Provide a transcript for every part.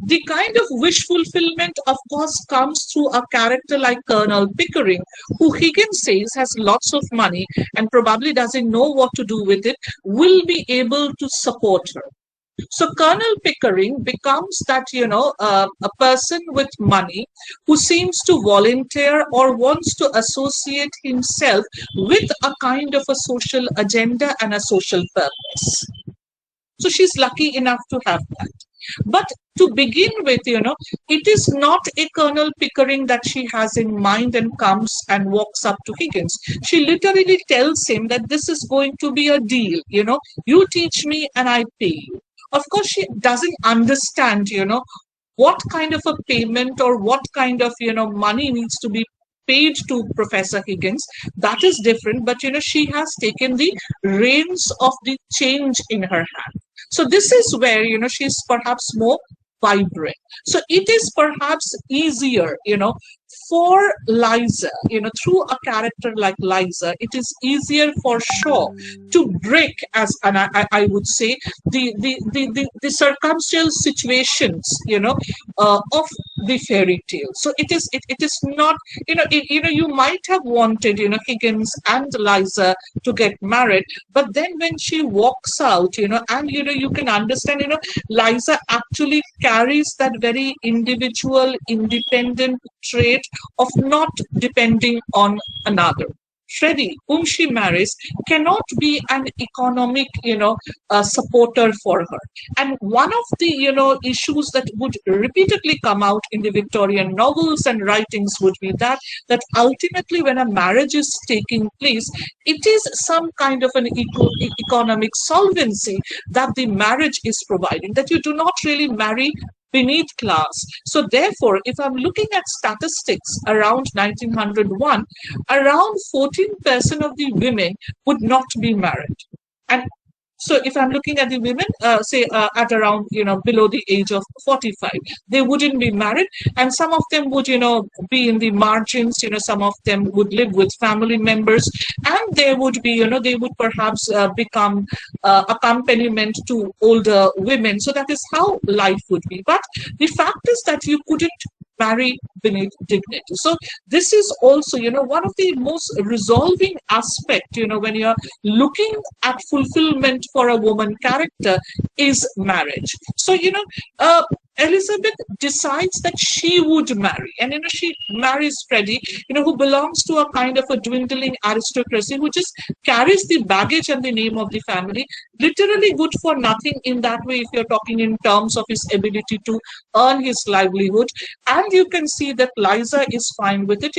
The kind of wish fulfillment, of course, comes through a character like Colonel Pickering, who Higgins says has lots of money and probably doesn't know what to do with it, will be able to support her. So Colonel Pickering becomes that, a person with money who seems to volunteer or wants to associate himself with a kind of a social agenda and a social purpose. So she's lucky enough to have that. But to begin with, it is not a Colonel Pickering that she has in mind and comes and walks up to Higgins. She literally tells him that this is going to be a deal, you teach me and I pay you. Of course, she doesn't understand, what kind of a payment or what kind of, money needs to be paid to Professor Higgins. That is different, but, she has taken the reins of the change in her hand. So this is where, she's perhaps more vibrant. So it is perhaps easier, for Liza, through a character like Liza, it is easier for Shaw to break, and I would say, the circumstantial situations, of the fairy tale. So it is not, you might have wanted, Higgins and Liza to get married, but then when she walks out, and you can understand, Liza actually carries that very individual, independent trait of not depending on another. Freddie, whom she marries, cannot be an economic, supporter for her. And one of the, issues that would repeatedly come out in the Victorian novels and writings would be that ultimately when a marriage is taking place, it is some kind of an economic solvency that the marriage is providing, that you do not really marry beneath class. So therefore, if I'm looking at statistics around 1901, around 14% of the women would not be married. And so if I'm looking at the women, say at around, below the age of 45, they wouldn't be married. And some of them would, be in the margins, some of them would live with family members. And there would be, they would perhaps become accompaniment to older women. So that is how life would be. But the fact is that you couldn't marry beneath dignity. So this is also, one of the most resolving aspect, when you're looking at fulfillment for a woman character is marriage. So, Elizabeth decides that she would marry, and she marries Freddie, who belongs to a kind of a dwindling aristocracy, who just carries the baggage and the name of the family, literally good for nothing in that way if you're talking in terms of his ability to earn his livelihood. And you can see that Liza is fine with it.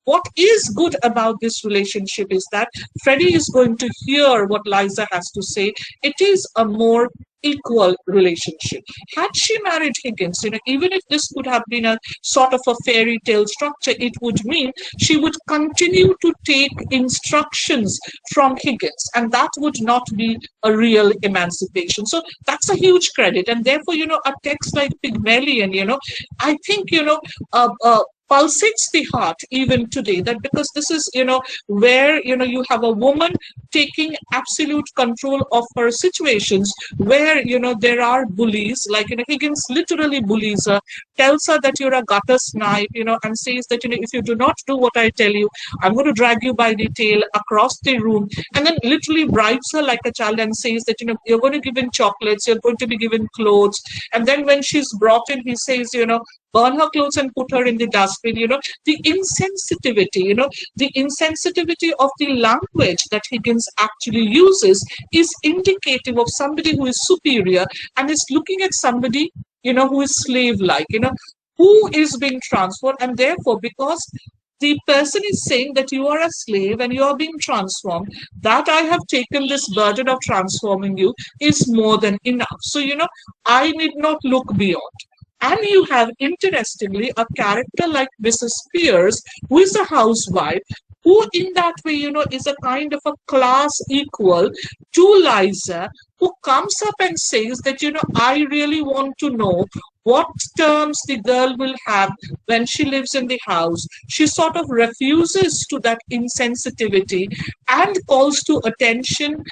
What is good about this relationship is that Freddie is going to hear what Liza has to say. It is a more equal relationship. Had she married Higgins, even if this could have been a sort of a fairy tale structure, it would mean she would continue to take instructions from Higgins, and that would not be a real emancipation. So that's a huge credit, and therefore, a text like Pygmalion, I think, pulsates the heart even today, that because this is, where, you have a woman taking absolute control of her situations, where, there are bullies, like, Higgins literally bullies her, tells her that you're a gutter snipe, and says that, if you do not do what I tell you, I'm going to drag you by the tail across the room, and then literally bribes her like a child and says that, you're going to give in chocolates, you're going to be given clothes, and then when she's brought in, he says, burn her clothes and put her in the dustbin. The insensitivity, the insensitivity of the language that Higgins actually uses is indicative of somebody who is superior and is looking at somebody, who is slave-like, who is being transformed. And therefore, because the person is saying that you are a slave and you are being transformed, that I have taken this burden of transforming you is more than enough. So, I need not look beyond. And you have, interestingly, a character like Mrs. Pierce, who is a housewife, who in that way, is a kind of a class equal to Liza, who comes up and says that, I really want to know what terms the girl will have when she lives in the house. She sort of refuses to that insensitivity and calls to attention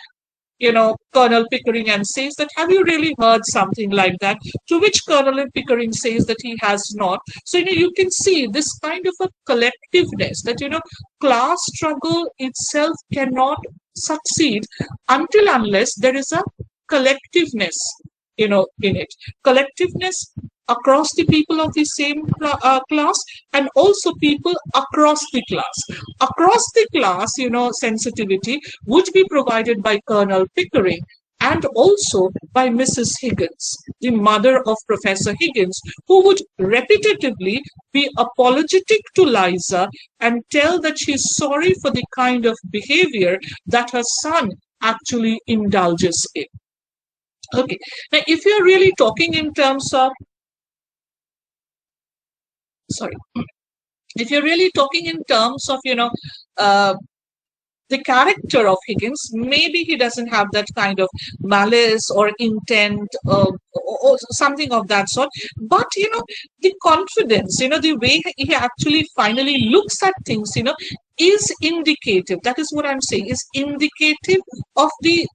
Colonel Pickering and says that, have you really heard something like that? To which Colonel Pickering says that he has not. So, you can see this kind of a collectiveness that, class struggle itself cannot succeed until unless there is a collectiveness, in it. Collectiveness across the people of the same class, and also people across the class. Across the class, sensitivity would be provided by Colonel Pickering and also by Mrs. Higgins, the mother of Professor Higgins, who would repetitively be apologetic to Liza and tell that she's sorry for the kind of behavior that her son actually indulges in. Okay, now if you're really talking in terms of, sorry, if you're really talking in terms of, uh, the character of Higgins, maybe he doesn't have that kind of malice or intent, or something of that sort. But, the confidence, the way he actually finally looks at things, is indicative. That is what I'm saying, is indicative of the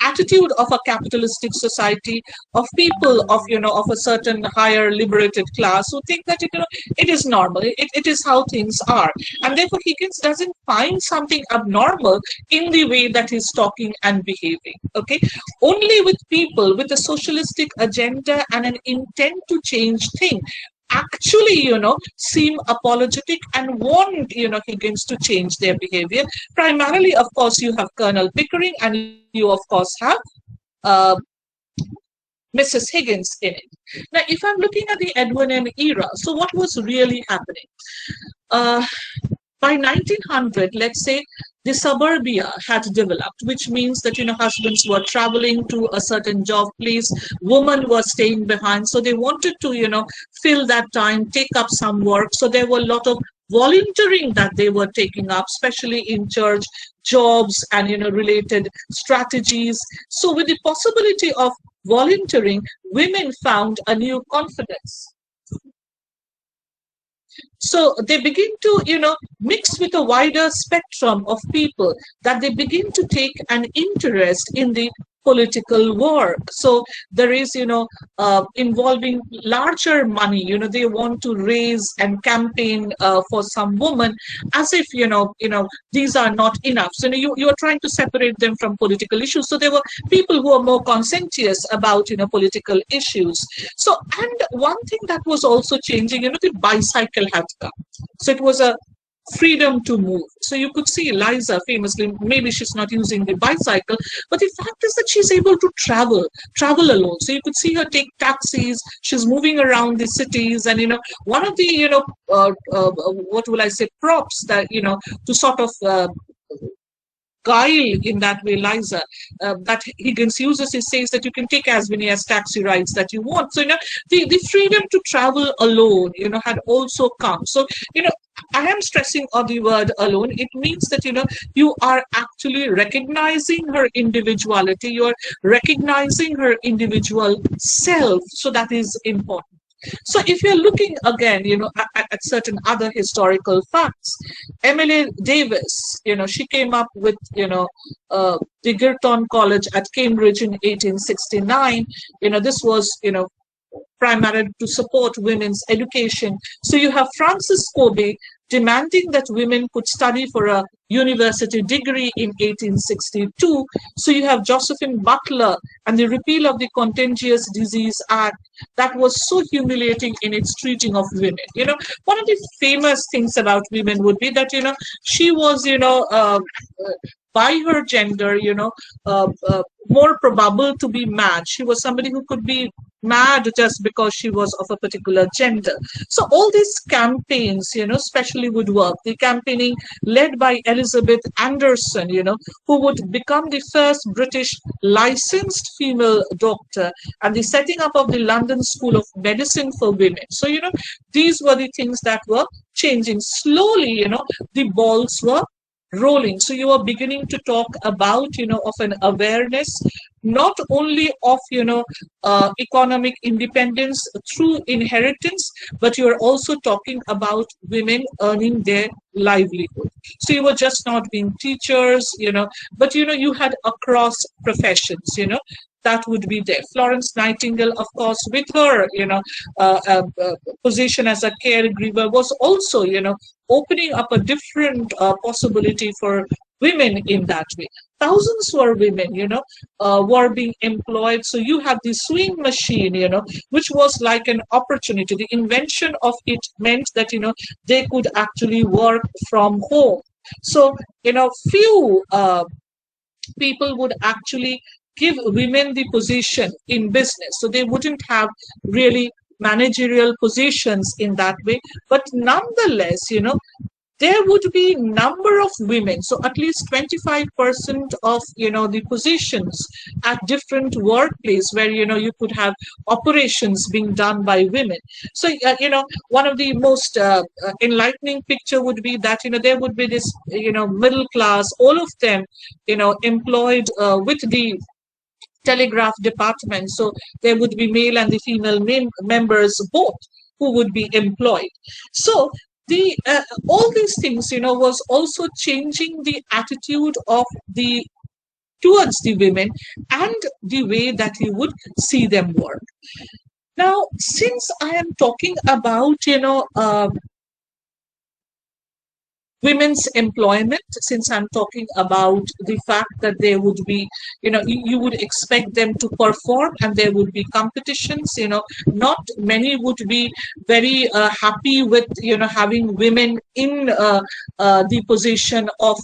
attitude of a capitalistic society, of people of, of a certain higher liberated class who think that, it is normal, it is how things are. And therefore Higgins doesn't find something abnormal in the way that he's talking and behaving. Okay, only with people with a socialistic agenda and an intent to change things actually, seem apologetic and want, Higgins to change their behavior. Primarily, of course, you have Colonel Pickering, and you, of course, have uh, Mrs. Higgins in it. Now, if I'm looking at the Edwardian era, so what was really happening? By 1900, let's say, the suburbia had developed, which means that, husbands were traveling to a certain job place, women were staying behind. So they wanted to, fill that time, take up some work. So there were a lot of volunteering that they were taking up, especially in church, jobs and, related strategies. So with the possibility of volunteering, women found a new confidence. So they begin to, mix with a wider spectrum of people, that they begin to take an interest in the political war. So there is, involving larger money. They want to raise and campaign for some woman, as if, these are not enough. So you are trying to separate them from political issues. So there were people who are more conscientious about, political issues. So, and one thing that was also changing, the bicycle had come. So it was a freedom to move. So you could see Liza famously, maybe she's not using the bicycle, but the fact is that she's able to travel alone. So you could see her take taxis, she's moving around the cities, and, one of the, what will I say, props that, to sort of guile in that way, Liza, that Higgins uses, he says that you can take as many as taxi rides that you want. So, the freedom to travel alone, had also come. So, I am stressing on the word alone. It means that, you are actually recognizing her individuality, you are recognizing her individual self. So that is important. So if you're looking again, at certain other historical facts, Emily Davis, she came up with, the Girton College at Cambridge in 1869. This was, primarily to support women's education. So you have Francis Cobbe demanding that women could study for a university degree in 1862. So you have Josephine Butler and the repeal of the Contagious Disease Act that was so humiliating in its treating of women. One of the famous things about women would be that, she was, by her gender, more probable to be mad. She was somebody who could be mad just because she was of a particular gender. So all these campaigns, especially would work. The campaigning led by Elizabeth Anderson, who would become the first British licensed female doctor, and the setting up of the London School of Medicine for Women. So, these were the things that were changing. Slowly, the balls were rolling. So you are beginning to talk about, of an awareness, not only of, economic independence through inheritance, but you are also talking about women earning their livelihood. So you were just not being teachers, but, you had across professions, that would be there. Florence Nightingale, of course, with her, position as a caregiver, was also, opening up a different possibility for women in that way. Thousands were women, were being employed. So you have the sewing machine, which was like an opportunity. The invention of it meant that, they could actually work from home. So, few people would actually give women the position in business. So they wouldn't have really managerial positions in that way. But nonetheless, there would be number of women, so at least 25% of, the positions at different workplace where, you could have operations being done by women. So one of the most enlightening picture would be that, there would be this, middle class, all of them, employed with the telegraph department. So there would be male and the female members both who would be employed. So the all these things, was also changing the attitude of the towards the women and the way that you would see them work. Now, since I am talking about, women's employment, since I'm talking about the fact that there would be, you would expect them to perform and there would be competitions, not many would be very happy with, having women in the position of,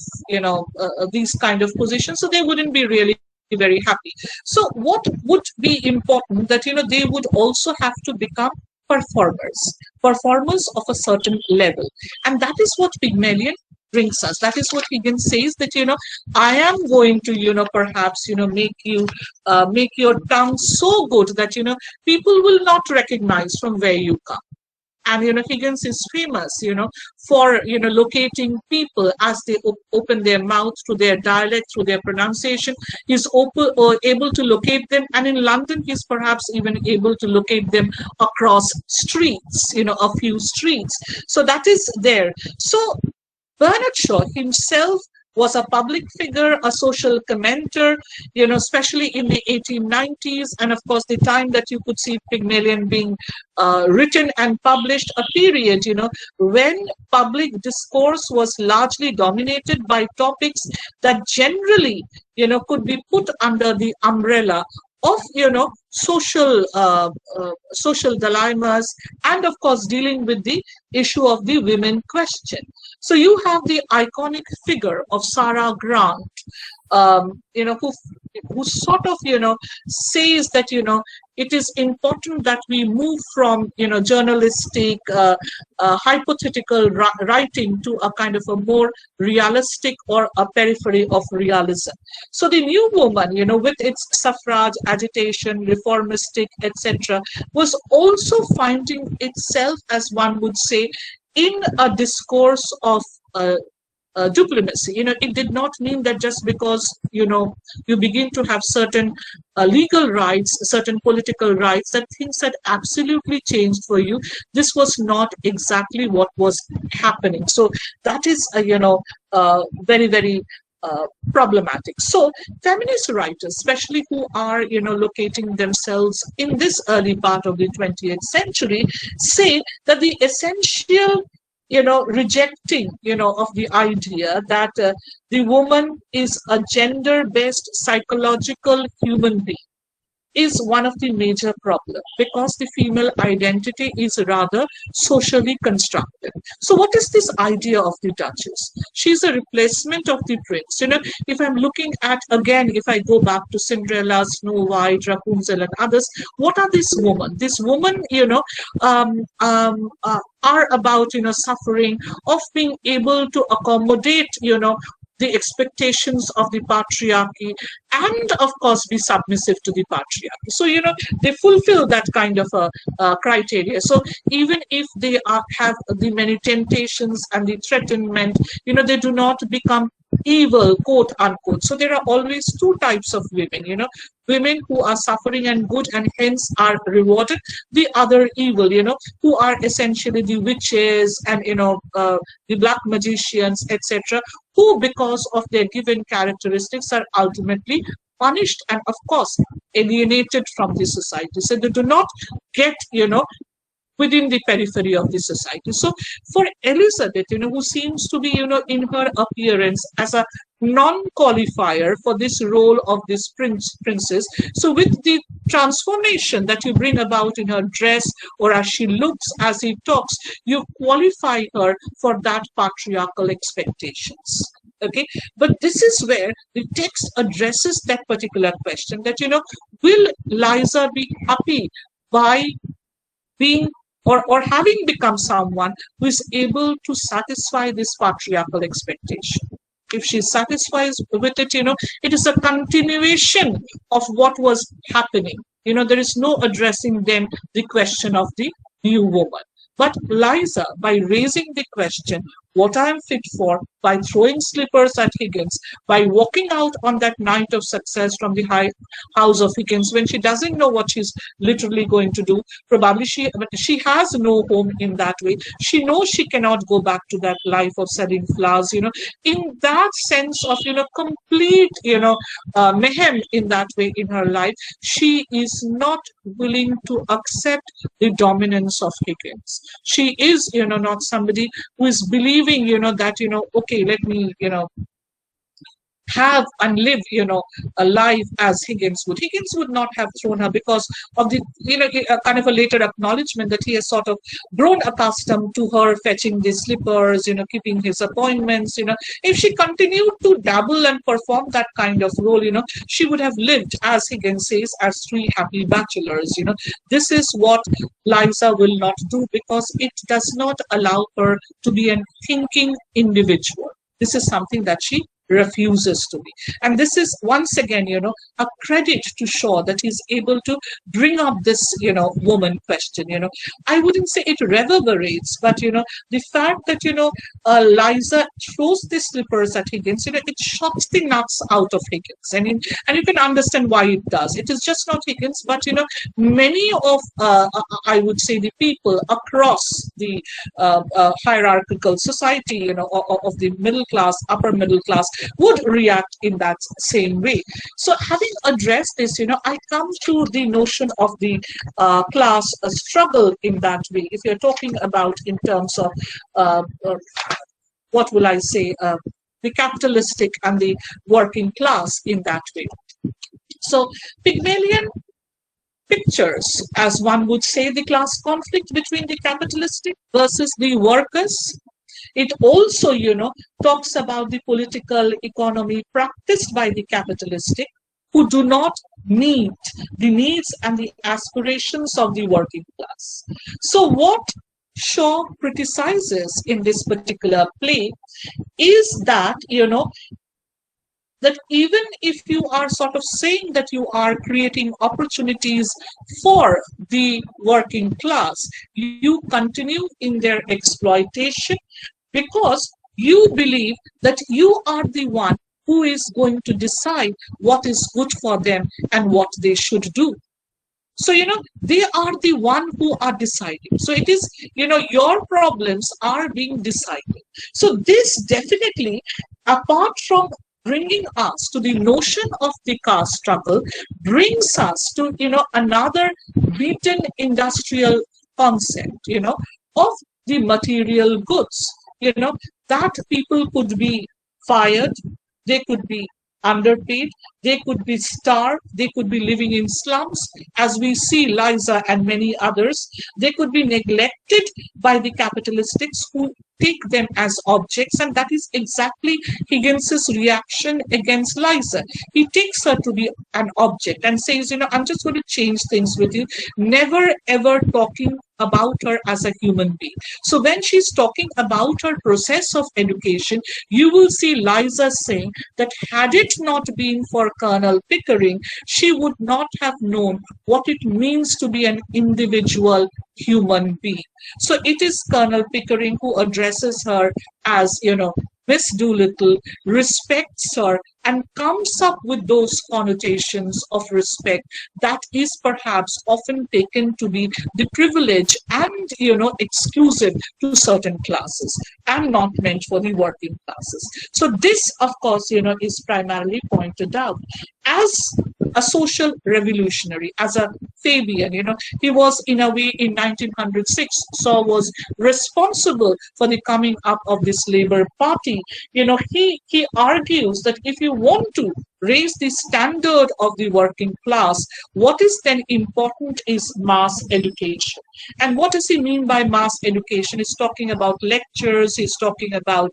these kind of positions. So they wouldn't be really very happy. So what would be important that, they would also have to become performers of a certain level. And that is what Pygmalion brings us. That is what Higgins says, that, I am going to, perhaps, make your tongue so good that, people will not recognize from where you come. And, Higgins is famous, for, locating people as they open their mouth, through their dialect, through their pronunciation. He's able to locate them. And in London, he's perhaps even able to locate them across streets, a few streets. So that is there. So Bernard Shaw himself was a public figure, a social commentator, especially in the 1890s, and of course the time that you could see Pygmalion being written and published, a period, when public discourse was largely dominated by topics that generally, could be put under the umbrella of, social dilemmas, and of course dealing with the issue of the women question. So you have the iconic figure of Sarah Grant, who sort of, says that, it is important that we move from, journalistic, hypothetical writing to a kind of a more realistic or a periphery of realism. So the new woman, with its suffrage agitation, reformistic, etc., was also finding itself, as one would say, in a discourse of diplomacy. It did not mean that just because, you begin to have certain legal rights, certain political rights, that things had absolutely changed for you. This was not exactly what was happening. So that is, very, very problematic. So feminist writers, especially who are, locating themselves in this early part of the 20th century, say that the essential, rejecting, of the idea that the woman is a gender-based psychological human being is one of the major problems, because the female identity is rather socially constructed. So what is this idea of the Duchess? She's a replacement of the prince. If I'm looking at, again, if I go back to Cinderella, Snow White, Rapunzel, and others, what are these women? This woman, are about, suffering, of being able to accommodate, the expectations of the patriarchy, and of course be submissive to the patriarchy. So they fulfill that kind of a criteria. So even if they have the many temptations and the threatenment, they do not become evil, quote unquote. So there are always two types of women, women who are suffering and good and hence are rewarded, the other evil, who are essentially the witches and the black magicians, etc., who because of their given characteristics are ultimately punished and of course alienated from the society. So they do not get within the periphery of the society. So for Elizabeth, who seems to be, in her appearance as a non-qualifier for this role of this princess, so with the transformation that you bring about in her dress or as she looks, as he talks, you qualify her for that patriarchal expectations. Okay, but this is where the text addresses that particular question that, will Liza be happy by being or having become someone who is able to satisfy this patriarchal expectation? If she satisfies with it, it is a continuation of what was happening. There is no addressing then the question of the new woman. But Liza, by raising the question, what I am fit for, by throwing slippers at Higgins, by walking out on that night of success from the high house of Higgins, when she doesn't know what she's literally going to do, probably she has no home in that way. She knows she cannot go back to that life of selling flowers, in that sense of, complete, mayhem in that way in her life. She is not willing to accept the dominance of Higgins. She is, not somebody who is believing, that, okay, let me, have and live, a life as Higgins would. Higgins would not have thrown her because of the, kind of a later acknowledgement that he has sort of grown accustomed to her fetching the slippers, keeping his appointments. If she continued to dabble and perform that kind of role, she would have lived, as Higgins says, as three happy bachelors. This is what Liza will not do because it does not allow her to be a thinking individual. This is something that she refuses to be. And this is once again, a credit to Shaw that he's able to bring up this, woman question. I wouldn't say it reverberates, but the fact that Liza throws the slippers at Higgins, it shocks the nuts out of Higgins. And you can understand why it does. It is just not Higgins, but many of I would say the people across the hierarchical society, of the middle class, upper middle class, would react in that same way. So having addressed this, I come to the notion of the class struggle in that way. If you're talking about in terms of, what will I say, the capitalistic and the working class in that way. So Pygmalion pictures, as one would say, the class conflict between the capitalistic versus the workers. It also, talks about the political economy practiced by the capitalistic who do not meet the needs and the aspirations of the working class. So what Shaw criticizes in this particular play is that, that even if you are sort of saying that you are creating opportunities for the working class, you continue in their exploitation because you believe that you are the one who is going to decide what is good for them and what they should do. So, they are the one who are deciding. So it is, your problems are being decided. So this definitely, apart from bringing us to the notion of the caste struggle, brings us to, another beaten industrial concept, of the material goods. That people could be fired, they could be underpaid, they could be starved, they could be living in slums, as we see Liza and many others. They could be neglected by the capitalists who take them as objects, and that is exactly Higgins's reaction against Liza. He takes her to be an object and says, I'm just going to change things with you, never ever talking about her as a human being. So when she's talking about her process of education, you will see Liza saying that had it not been for Colonel Pickering, she would not have known what it means to be an individual human being. So it is Colonel Pickering who addresses her as, Miss Doolittle, respects her, and comes up with those connotations of respect that is perhaps often taken to be the privilege and, exclusive to certain classes and not meant for the working classes. So this, of course, is primarily pointed out as a social revolutionary, as a Fabian. He was, in a way, in 1906, Shaw was responsible for the coming up of this Labour Party. He argues that if you want to raise the standard of the working class, what is then important is mass education. And what does he mean by mass education? He's talking about lectures, he's talking about,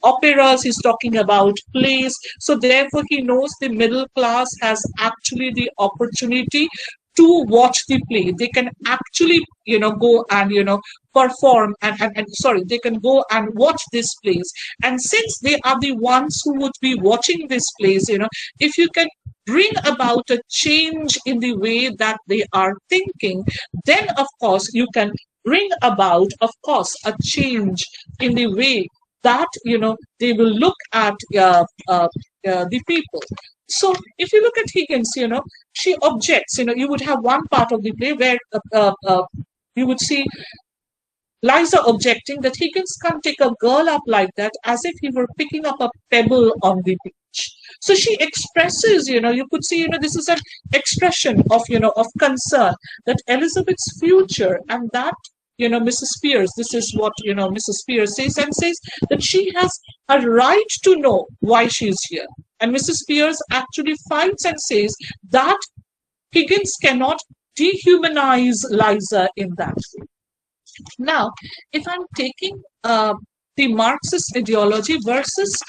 operas, he's talking about plays. So therefore, he knows the middle class has actually the opportunity to watch the play. They can actually, go and, perform and sorry, they can go and watch these plays. And since they are the ones who would be watching these plays, if you can bring about a change in the way that they are thinking, then of course you can bring about, of course, a change in the way that, they will look at the people. So if you look at Higgins, she objects. You would have one part of the play where you would see Liza objecting that Higgins can't take a girl up like that as if he were picking up a pebble on the beach. So she expresses, you could see, this is an expression of, of concern that Elizabeth's future and that, Mrs. Spears, this is what, Mrs. Spears says, and says that she has a right to know why she's here. And Mrs. Spears actually fights and says that Higgins cannot dehumanize Liza in that way. Now, if I'm taking the Marxist ideology versus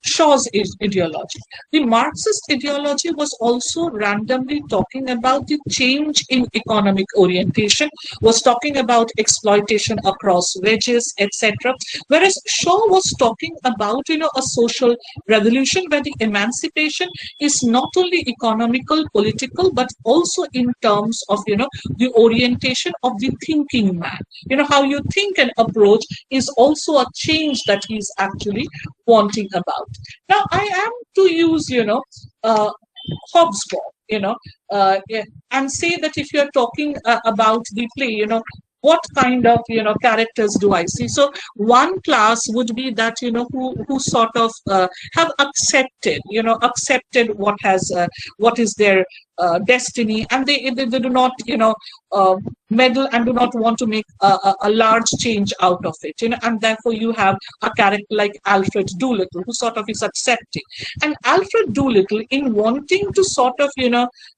Shaw's ideology, the Marxist ideology was also randomly talking about the change in economic orientation, was talking about exploitation across wages, etc. Whereas Shaw was talking about, a social revolution where the emancipation is not only economical, political, but also in terms of, the orientation of the thinking man. How you think and approach is also a change that he's actually wanting about. Now, I am to use, Hobsbawm, and say that if you're talking about the play, what kind of, characters do I see? So one class would be that, who sort of have accepted, accepted what is their destiny, and they do not, meddle and do not want to make a large change out of it, and therefore you have a character like Alfred Doolittle, who sort of is accepting. And Alfred Doolittle, in wanting to sort of,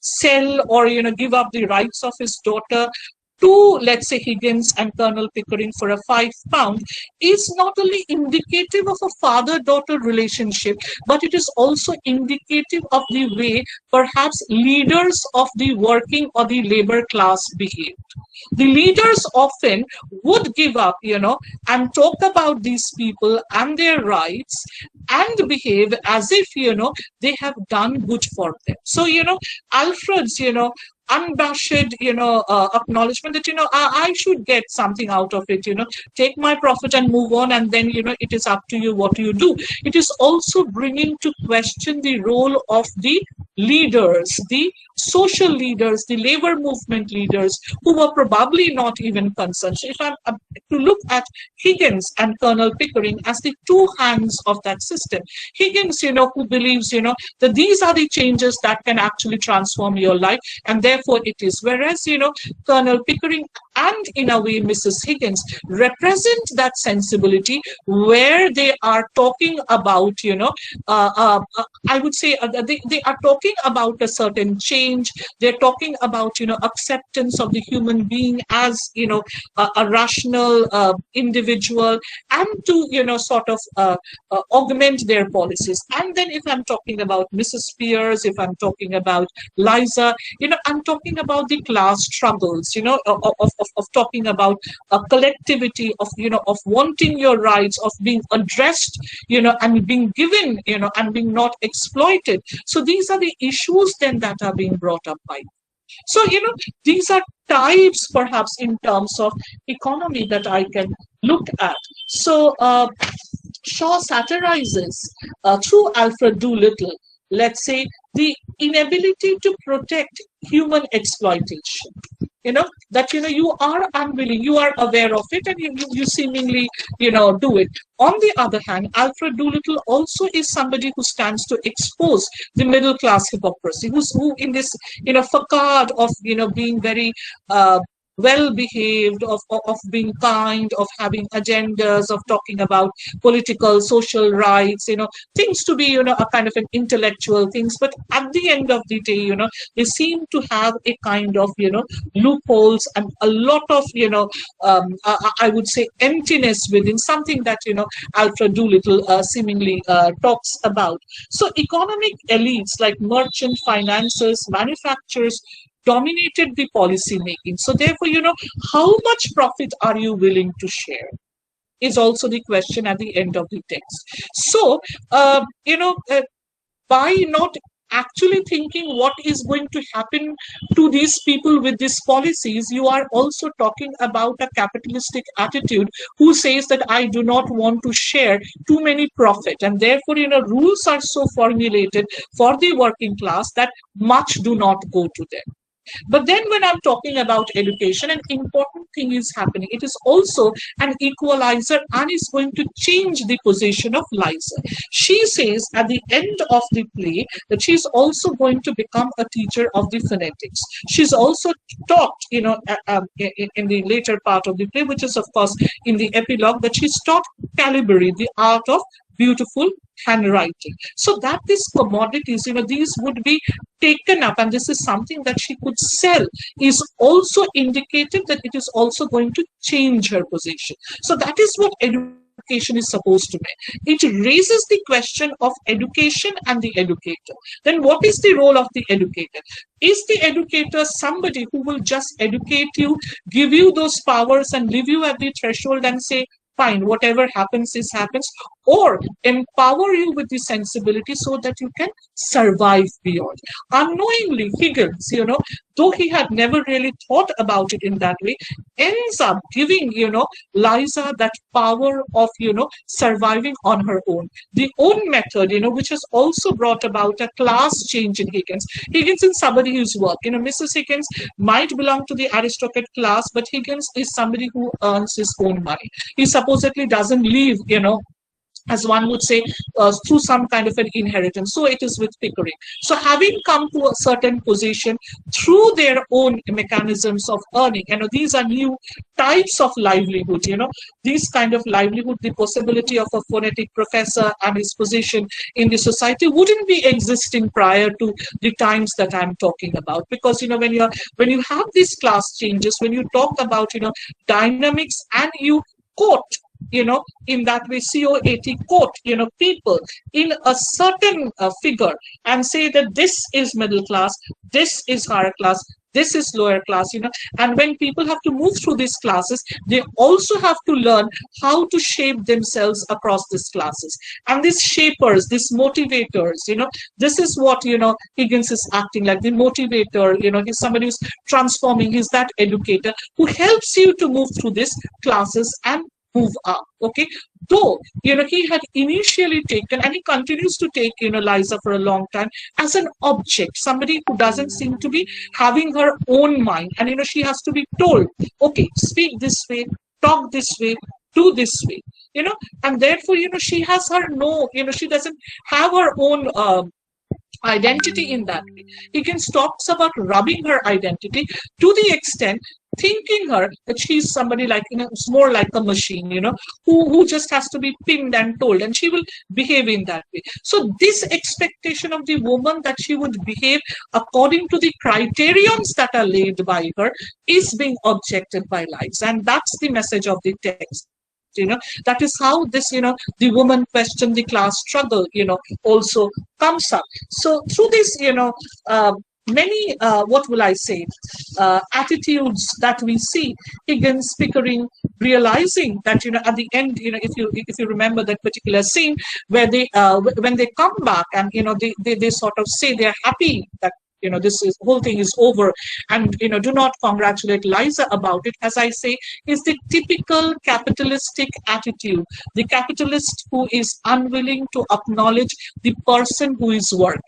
sell or, give up the rights of his daughter to, let's say, Higgins and Colonel Pickering for a £5, is not only indicative of a father-daughter relationship, but it is also indicative of the way perhaps leaders of the working or the labor class behaved. The leaders often would give up, and talk about these people and their rights and behave as if, they have done good for them. So, Alfred's, unabashed, acknowledgement that, I should get something out of it, take my profit and move on, and then, it is up to you what you do. It is also bringing to question the role of the leaders, the social leaders, the labor movement leaders, who were probably not even concerned. So if I'm to look at Higgins and Colonel Pickering as the two hands of that system, Higgins, who believes, that these are the changes that can actually transform your life, and therefore it is. Whereas, Colonel Pickering and, in a way, Mrs. Higgins represent that sensibility where they are talking about, I would say they are talking about a certain change. They're talking about, acceptance of the human being as, a rational individual, and to, sort of augment their policies. And then if I'm talking about Mrs. Spears, if I'm talking about Liza, I'm talking about the class struggles, of talking about a collectivity, of, of wanting your rights, of being addressed, and being given, and being not exploited. So these are the issues then that are being brought up by. So, these are types perhaps in terms of economy that I can look at. So, Shaw satirizes through Alfred Doolittle, let's say, the inability to protect human exploitation. That you are unwilling, you are aware of it, and you seemingly do it. On the other hand, Alfred Doolittle also is somebody who stands to expose the middle class hypocrisy, who in this facade of being very well behaved, of being kind, of having agendas, of talking about political, social rights, things to be, a kind of an intellectual things. But at the end of the day, they seem to have a kind of, loopholes and a lot of, I would say, emptiness within something that, Alfred Doolittle seemingly talks about. So economic elites like merchant, financiers, manufacturers dominated the policy making. So therefore, how much profit are you willing to share is also the question at the end of the text. So, by not actually thinking what is going to happen to these people with these policies, you are also talking about a capitalistic attitude who says that I do not want to share too many profit, and therefore rules are so formulated for the working class that much do not go to them. But then when I'm talking about education, an important thing is happening. It is also an equalizer and is going to change the position of Liza. She says at the end of the play that she's also going to become a teacher of the phonetics. She's also taught, in the later part of the play, which is of course in the epilogue, that she's taught calligraphy, the art of beautiful handwriting. So that these commodities, these would be taken up, and this is something that she could sell, is also indicated that it is also going to change her position. So that is what education is supposed to be. It raises the question of education and the educator. Then what is the role of the educator? Is the educator somebody who will just educate you, give you those powers and leave you at the threshold and say, fine, whatever happens is happens, or empower you with the sensibility so that you can survive beyond? Unknowingly, Higgins, though he had never really thought about it in that way, ends up giving, Liza that power of, surviving on her own. The own method, which has also brought about a class change in Higgins. Higgins is somebody whose work, Mrs. Higgins might belong to the aristocrat class, but Higgins is somebody who earns his own money. He supposedly doesn't leave, as one would say, through some kind of an inheritance. So it is with Pickering. So having come to a certain position through their own mechanisms of earning, these are new types of livelihood, these kind of livelihood, the possibility of a phonetic professor and his position in the society wouldn't be existing prior to the times that I'm talking about. Because, when you have these class changes, when you talk about, dynamics, and you quote, in that way, COAT, quote, people in a certain figure and say that this is middle class, this is higher class, this is lower class, and when people have to move through these classes, they also have to learn how to shape themselves across these classes. And these shapers, these motivators, this is what, Higgins is acting like, the motivator, he's somebody who's transforming, he's that educator who helps you to move through these classes and move up. Okay, though he had initially taken, and he continues to take, Liza for a long time as an object, somebody who doesn't seem to be having her own mind, and she has to be told, okay, speak this way, talk this way, do this way, and therefore she has her no, she doesn't have her own identity in that way. Higgins talks about rubbing her identity to the extent thinking her that she's somebody like, it's more like a machine, who just has to be pinned and told, and she will behave in that way. So this expectation of the woman that she would behave according to the criterions that are laid by her is being objected by Liza, and that's the message of the text. That is how this, the woman question, the class struggle, also comes up. So through this, many, what will I say, attitudes that we see Higgins, Pickering realizing that, at the end, if you remember that particular scene where they when they come back and they sort of say they're happy that this is whole thing is over, and do not congratulate Liza about it, as I say, is the typical capitalistic attitude, the capitalist who is unwilling to acknowledge the person who is working,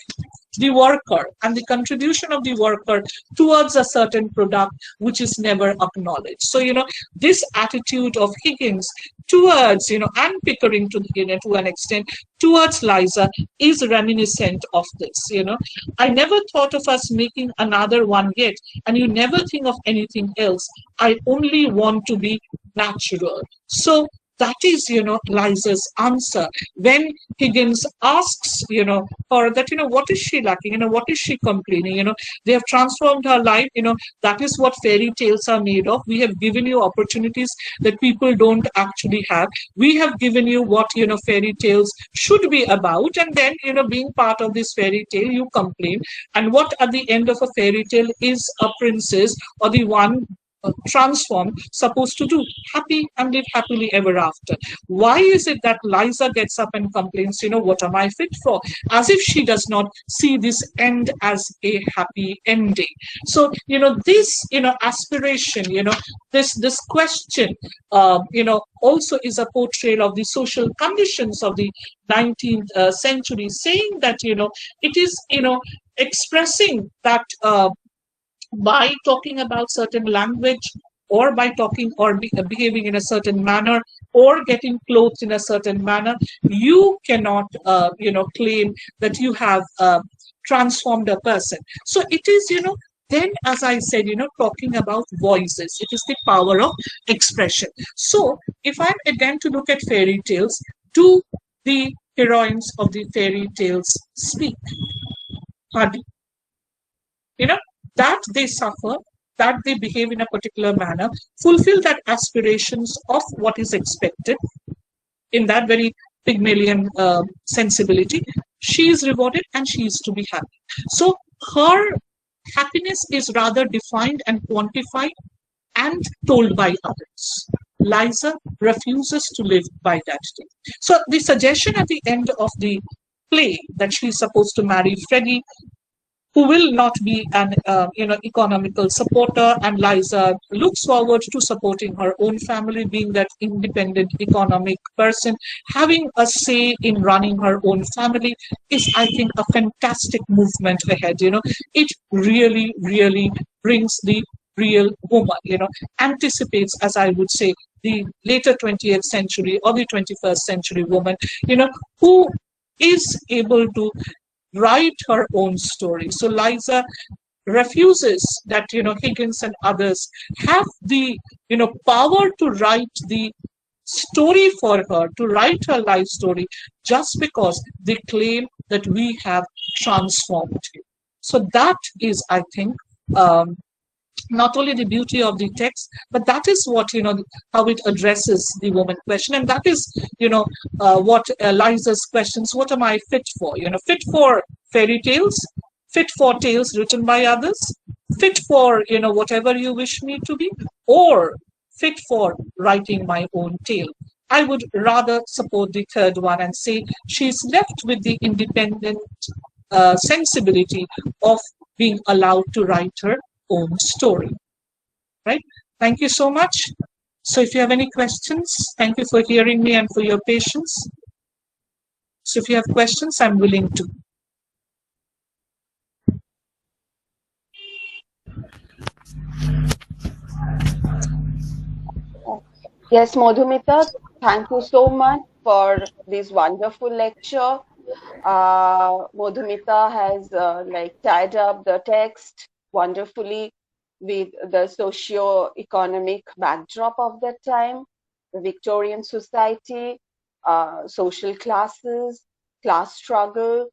the worker, and the contribution of the worker towards a certain product which is never acknowledged. So this attitude of Higgins towards and Pickering to an extent towards Liza is reminiscent of this. I never thought of us making another one yet, and you never think of anything else. I only want to be natural. So that is, Liza's answer when Higgins asks, her that, what is she lacking? What is she complaining? They have transformed her life. That is what fairy tales are made of. We have given you opportunities that people don't actually have. We have given you what, fairy tales should be about. And then, being part of this fairy tale, you complain. And what at the end of a fairy tale is a princess or the one transformed supposed to do? Happy and live happily ever after. Why is it that Liza gets up and complains, what am I fit for? As if she does not see this end as a happy ending. So, this, aspiration, this question, also is a portrayal of the social conditions of the 19th century, saying that, it is, expressing that by talking about certain language, or by talking or behaving in a certain manner, or getting clothes in a certain manner, you cannot claim that you have transformed a person. So it is, then, as I said, talking about voices, it is the power of expression. So if I'm again to look at fairy tales, do the heroines of the fairy tales speak? Hardly. That they suffer, that they behave in a particular manner, fulfill that aspirations of what is expected in that very Pygmalion sensibility. She is rewarded and she is to be happy. So her happiness is rather defined and quantified and told by others. Liza refuses to live by that thing. So the suggestion at the end of the play that she's supposed to marry Freddie, who will not be an economical supporter, and Liza looks forward to supporting her own family, being that independent economic person, having a say in running her own family, is, I think, a fantastic movement ahead. It really, really brings the real woman, anticipates, as I would say, the later 20th century or the 21st century woman, who is able to write her own story. So Liza refuses that, Higgins and others have the, power to write the story for her, to write her life story, just because they claim that we have transformed you. So that is, I think, not only the beauty of the text, but that is what, how it addresses the woman question. And that is, what Liza's questions, what am I fit for? Fit for fairy tales, fit for tales written by others, fit for, whatever you wish me to be, or fit for writing my own tale. I would rather support the third one and say she's left with the independent sensibility of being allowed to write her own story. Right? Thank you so much. So if you have any questions, thank you for hearing me and for your patience. So if you have questions, I'm willing to. Yes, Madhumita, thank you so much for this wonderful lecture. Madhumita has tied up the text wonderfully with the socio-economic backdrop of that time, the Victorian society, social classes, class struggle,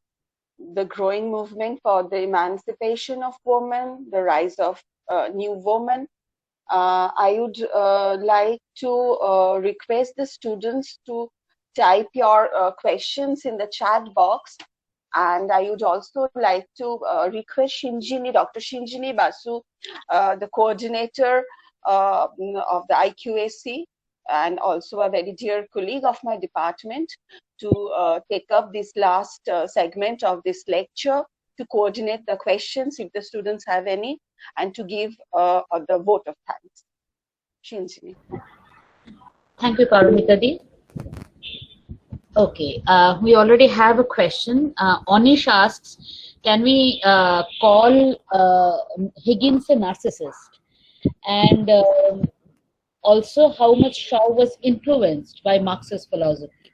the growing movement for the emancipation of women, the rise of new women. I would like to request the students to type your questions in the chat box, And I would also like to request Dr. Shinjini Basu, the coordinator of the IQAC, and also a very dear colleague of my department, to take up this last segment of this lecture, to coordinate the questions if the students have any, and to give the vote of thanks. Shinjini. Thank you, Parumita. Okay, we already have a question. Onish asks, can we call Higgins a narcissist? And also, how much Shaw was influenced by Marxist philosophy?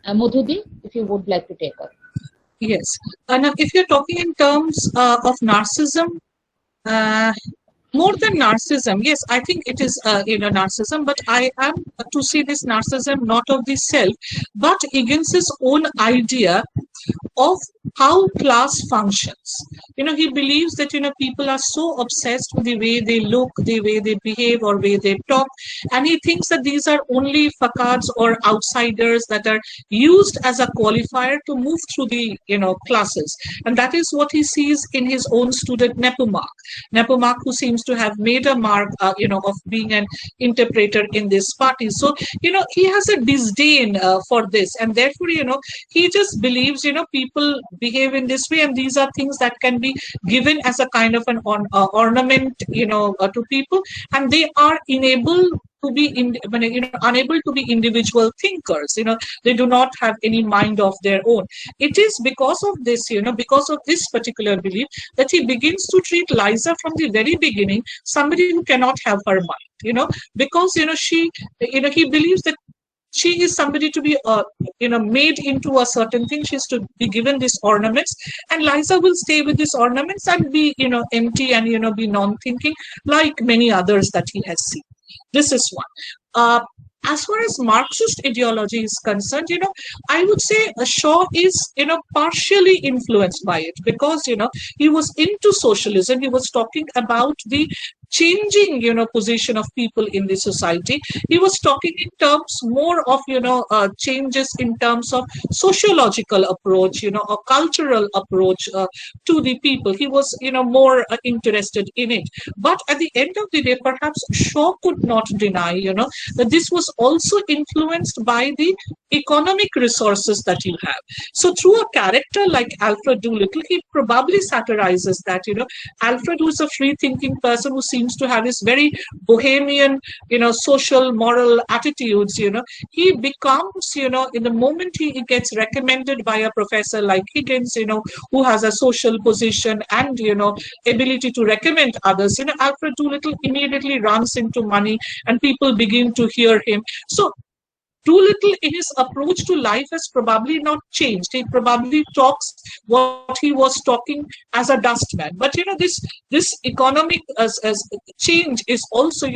Madhudi, if you would like to take up. Yes. Now, if you're talking in terms of narcissism, more than narcissism, yes, I think it is narcissism, but I am to see this narcissism not of the self, but Higgins's own idea of how class functions. He believes that people are so obsessed with the way they look, the way they behave, or way they talk, and he thinks that these are only facades or outsiders that are used as a qualifier to move through the classes. And that is what he sees in his own student Nepomuk, who seems to have made a mark of being an interpreter in this party. So he has a disdain for this, and therefore he just believes people behave in this way, and these are things that can be given as a kind of an ornament to people, and they are unable to be unable to be individual thinkers. They do not have any mind of their own. It is because of this, because of this particular belief, that he begins to treat Liza from the very beginning somebody who cannot have her mind. Because she, he believes that she is somebody to be made into a certain thing. She's to be given these ornaments, and Liza will stay with these ornaments and be empty and be non-thinking like many others that he has seen. This is one. As far as Marxist ideology is concerned, I would say Shaw is, partially influenced by it, because, he was into socialism. He was talking about the changing, position of people in the society. He was talking in terms more of, changes in terms of sociological approach, a cultural approach to the people. He was, more interested in it. But at the end of the day, perhaps Shaw could not deny, that this was also influenced by the economic resources that you have. So through a character like Alfred Doolittle, he probably satirizes that, Alfred, who is a free-thinking person who seems to have this very bohemian, social, moral attitudes, he becomes, in the moment he gets recommended by a professor like Higgins, who has a social position and, ability to recommend others, Alfred Doolittle immediately runs into money and people begin to hear him. So Doolittle, in his approach to life, has probably not changed. He probably talks what he was talking as a dustman. But this economic as change is also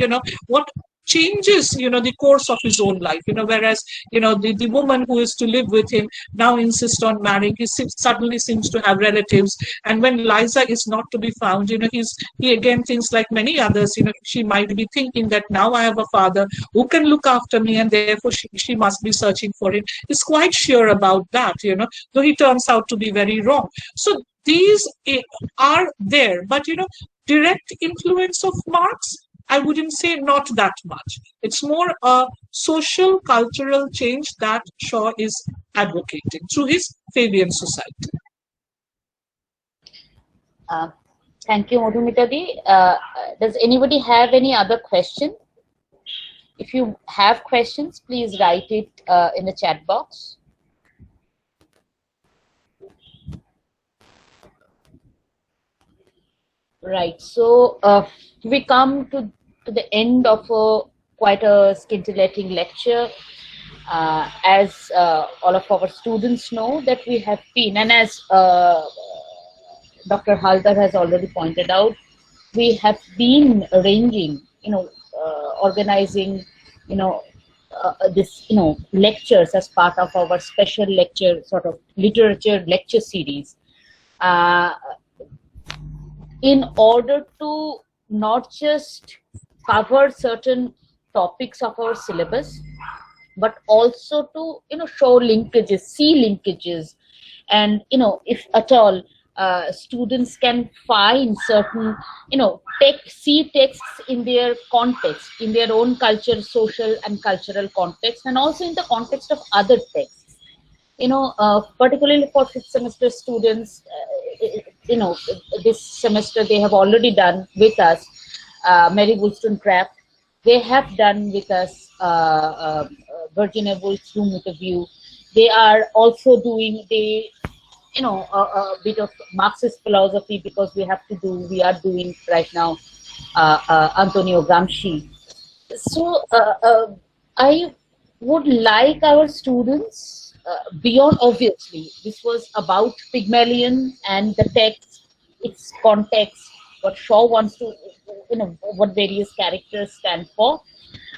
what changes the course of his own life. Whereas the woman who is to live with him now insists on marrying. He suddenly seems to have relatives, and when Liza is not to be found, he again thinks like many others. She might be thinking that now I have a father who can look after me, and therefore she must be searching for him. He's quite sure about that, though he turns out to be very wrong. So these are there, but direct influence of Marx, I wouldn't say not that much. It's more a social, cultural change that Shaw is advocating through his Fabian Society. Thank you, Madhumita Di. Does anybody have any other question? If you have questions, please write it in the chat box. Right, so we come to the end of quite a scintillating lecture. As all of our students know, that we have been, and as Dr. Haldar has already pointed out, we have been arranging, organizing, this, lectures as part of our special lecture, sort of literature lecture series. In order to not just cover certain topics of our syllabus, but also to show linkages, see linkages And if at all students can find certain see texts in their context, in their own culture, social and cultural context, and also in the context of other texts, particularly for fifth semester students, this semester they have already done with us Mary Wollstonecraft. They have done with us Virginia Woolf's Room with a View. They are also doing a bit of Marxist philosophy, because we are doing right now Antonio Gramsci. So I would like our students, beyond, obviously, this was about Pygmalion and the text, its context, what Shaw wants to, what various characters stand for.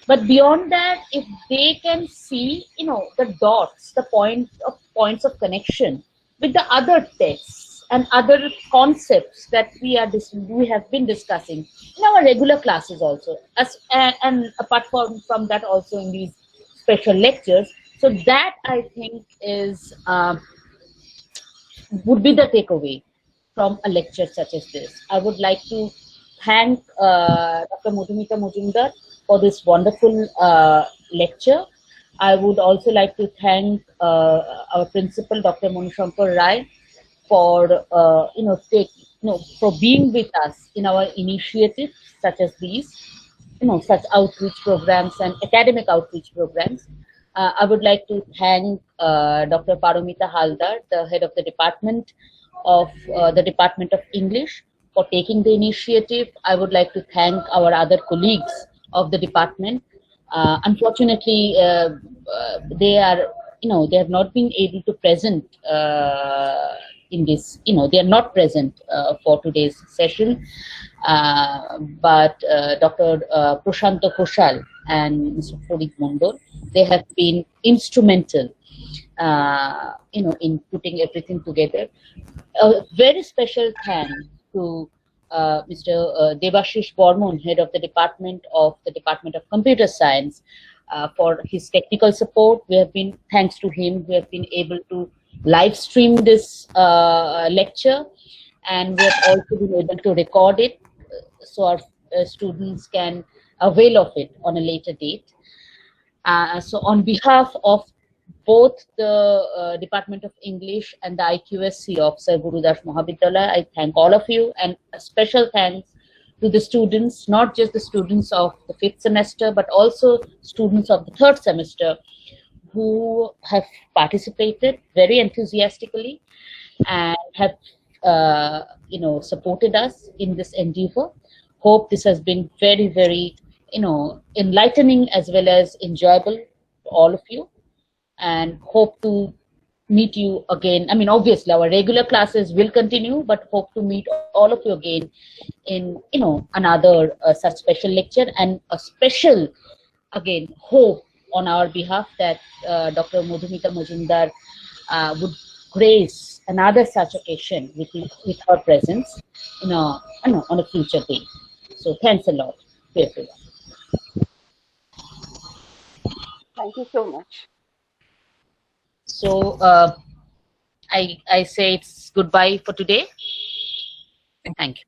But beyond that, if they can see, the dots, the points of connection with the other texts and other concepts that we have been discussing in our regular classes also, and apart from that also in these special lectures. So that, I think, is would be the takeaway from a lecture such as this. I would like to thank Dr. Madhumita Majumdar for this wonderful lecture. I would also like to thank our principal, Dr. Monishankar Rai, for for being with us in our initiatives such as these, such outreach programs and academic outreach programs. I would like to thank Dr. Paromita Haldar, the head of the Department of English, for taking the initiative. I would like to thank our other colleagues of the department. Unfortunately, they have not been able to present in this. They are not present for today's session. But Dr. Prashanto Koshal and Mr. Prodit Mondor, they have been instrumental, in putting everything together. A very special thanks to Mr. Debashish Bormon, head of the Department of Computer Science, for his technical support. Thanks to him, we have been able to live stream this lecture, and we have also been able to record it, so our students can avail of it on a later date. So on behalf of both the Department of English and the IQSC of Sir Gurudas Mahavidyalaya, I thank all of you, and a special thanks to the students, not just the students of the 5th semester, but also students of the 3rd semester, who have participated very enthusiastically and have supported us in this endeavor. Hope this has been very, very enlightening as well as enjoyable to all of you, and hope to meet you again. I mean, obviously our regular classes will continue, but hope to meet all of you again in another such special lecture, and a special again hope on our behalf that Dr. Madhumita Majumdar would grace another such occasion with her presence on a future day. So thanks a lot to everyone. Thank you so much. So I say it's goodbye for today. Thank you.